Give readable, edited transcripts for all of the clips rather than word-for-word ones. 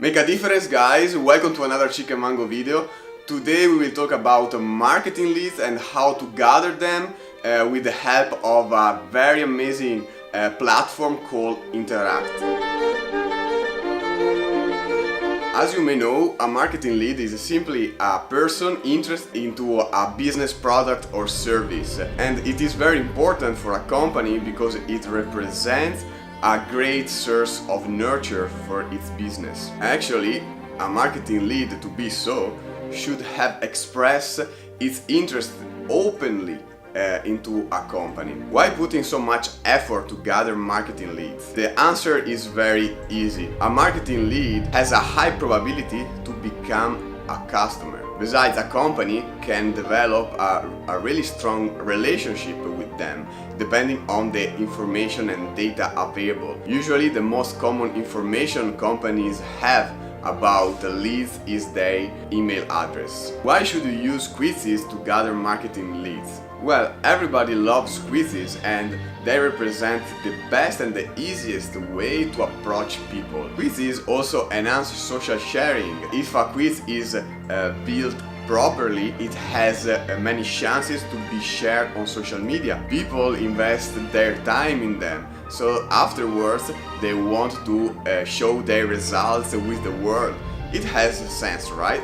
Make a difference, guys! Welcome to another Chicken Mango video. Today we will talk about marketing leads and how to gather them with the help of a very amazing platform called Interact. As you may know, a marketing lead is simply a person interested into a business product or service, and it is very important for a company because it represents a great source of nurture for its business. Actually, a marketing lead, to be so, should have expressed its interest openly into a company. Why putting so much effort to gather marketing leads? The answer is very easy. A marketing lead has a high probability to become a customer. Besides, a company can develop a really strong relationship with them depending on the information and data available. Usually the most common information companies have about the leads is their email address. Why should you use quizzes to gather marketing leads? Well, everybody loves quizzes and they represent the best and the easiest way to approach people. Quizzes also enhance social sharing. If a quiz is built properly, it has many chances to be shared on social media. People invest their time in them, so afterwards they want to show their results with the world. It has sense, right?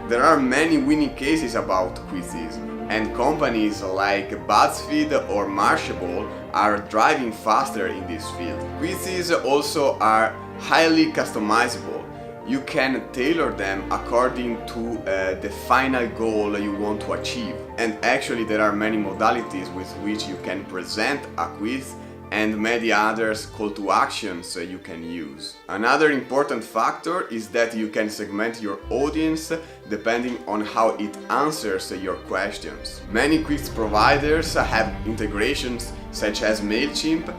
There are many winning cases about quizzes, and companies like BuzzFeed or Mashable are driving faster in this field. Quizzes also are highly customizable. You can tailor them according to the final goal you want to achieve. And actually there are many modalities with which you can present a quiz and many others call to actions you can use. Another important factor is that you can segment your audience depending on how it answers your questions. Many quiz providers have integrations such as MailChimp,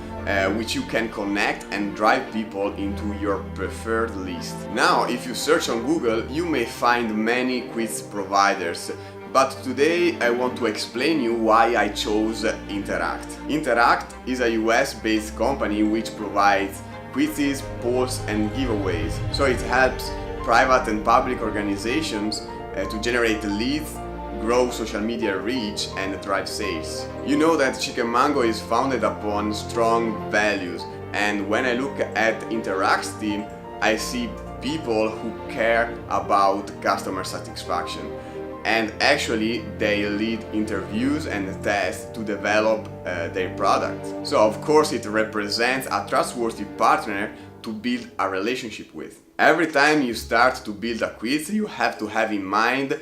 which you can connect and drive people into your preferred list. Now, if you search on Google, you may find many quiz providers. But today I want to explain you why I chose Interact. Interact is a US-based company which provides quizzes, polls and giveaways. So it helps private and public organizations to generate leads, grow social media reach and drive sales. You know that Chicken Mango is founded upon strong values, and when I look at Interact's team, I see people who care about customer satisfaction. And actually they lead interviews and tests to develop their product. So of course it represents a trustworthy partner to build a relationship with. Every time you start to build a quiz, you have to have in mind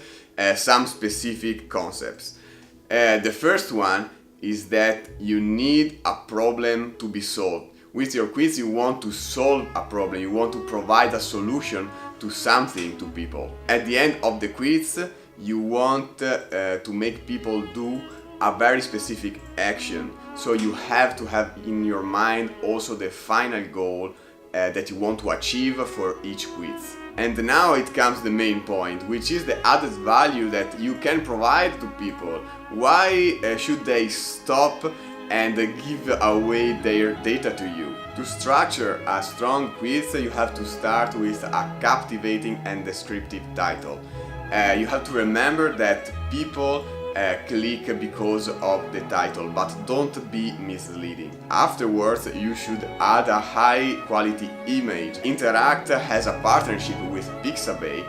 some specific concepts. The first one is that you need a problem to be solved. With your quiz you want to solve a problem, you want to provide a solution to something to people. At the end of the quiz, you want to make people do a very specific action. So you have to have in your mind also the final goal that you want to achieve for each quiz. And now it comes the main point, which is the added value that you can provide to people. Why should they stop and give away their data to you? To structure a strong quiz, you have to start with a captivating and descriptive title. You have to remember that people click because of the title, but don't be misleading. Afterwards, you should add a high quality image. Interact has a partnership with Pixabay,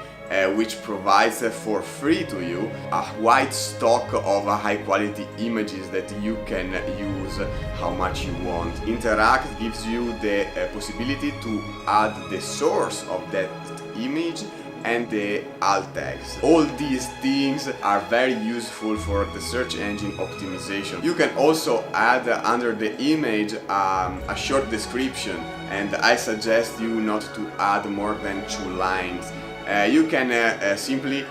which provides for free to you a wide stock of high quality images that you can use how much you want. Interact gives you the possibility to add the source of that image and the alt tags. All these things are very useful for the search engine optimization. You can also add under the image a short description, and I suggest you not to add more than 2 lines. You can simply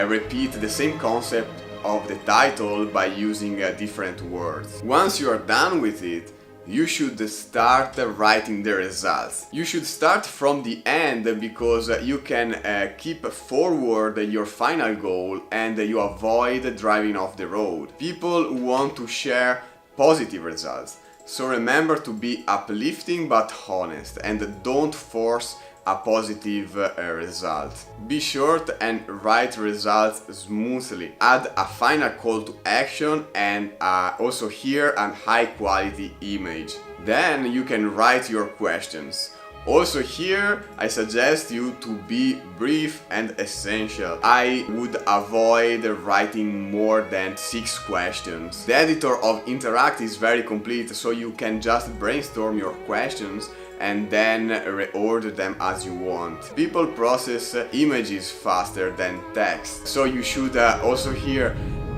repeat the same concept of the title by using different words. Once you are done with it, you should start writing the results. You should start from the end because you can keep forward your final goal and you avoid driving off the road. People want to share positive results. So remember to be uplifting but honest, and don't force a positive result. Be short and write results smoothly. Add a final call to action and also here a high quality image. Then you can write your questions. Also here, I suggest you to be brief and essential. I would avoid writing more than 6 questions. The editor of Interact is very complete, so you can just brainstorm your questions and then reorder them as you want. People process images faster than text, so you should also here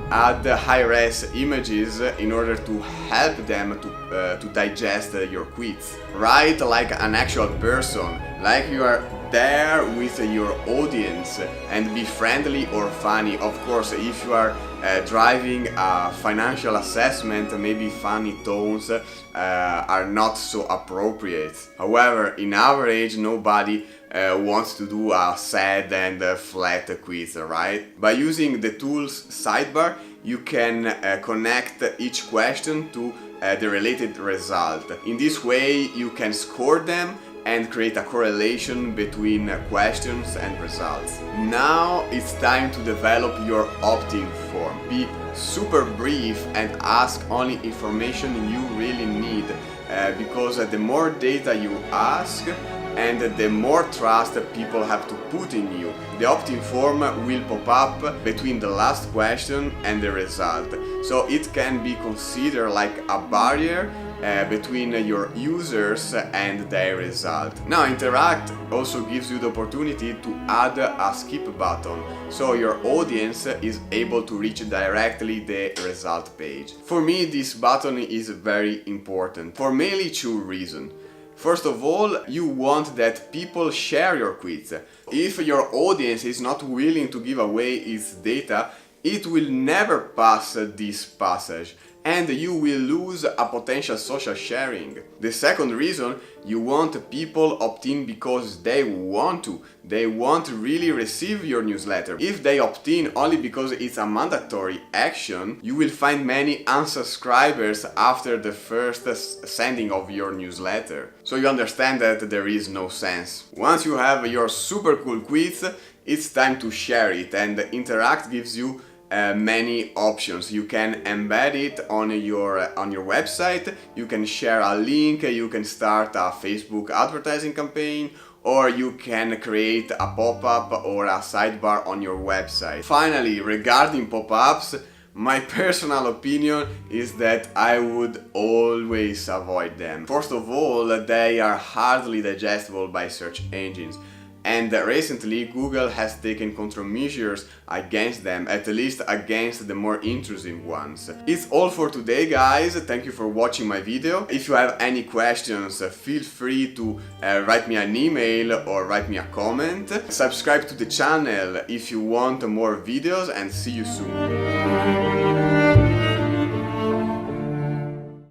add high-res images in order to help them to digest your quiz. Write like an actual person, like you are there with your audience, and be friendly or funny. Of course, if you are driving a financial assessment, maybe funny tones are not so appropriate. However, in average, nobody wants to do a sad and flat quiz, right? By using the tool's sidebar, you can connect each question to the related result. In this way, you can score them and create a correlation between questions and results. Now it's time to develop your opt-in form. Be super brief and ask only information you really need, because the more data you ask, and the more trust people have to put in you. The opt-in form will pop up between the last question and the result, so it can be considered like a barrier between your users and their result. Now Interact also gives you the opportunity to add a skip button, so your audience is able to reach directly the result page. For me, this button is very important for mainly 2 reasons. First of all, you want that people share your quiz. If your audience is not willing to give away its data, it will never pass this passage, and you will lose a potential social sharing. The second reason, you want people opt-in because they want to. They want to really receive your newsletter. If they opt-in only because it's a mandatory action, you will find many unsubscribers after the first sending of your newsletter. So you understand that there is no sense. Once you have your super cool quiz, it's time to share it, and Interact gives you many options. You can embed it on your website, you can share a link, you can start a Facebook advertising campaign, or you can create a pop-up or a sidebar on your website. Finally, regarding pop-ups, my personal opinion is that I would always avoid them. First of all, they are hardly digestible by search engines. And recently Google has taken countermeasures against them, at least against the more intrusive ones. It's all for today, guys. Thank you for watching my video. If you have any questions, feel free to write me an email or write me a comment. Subscribe to the channel if you want more videos, and see you soon.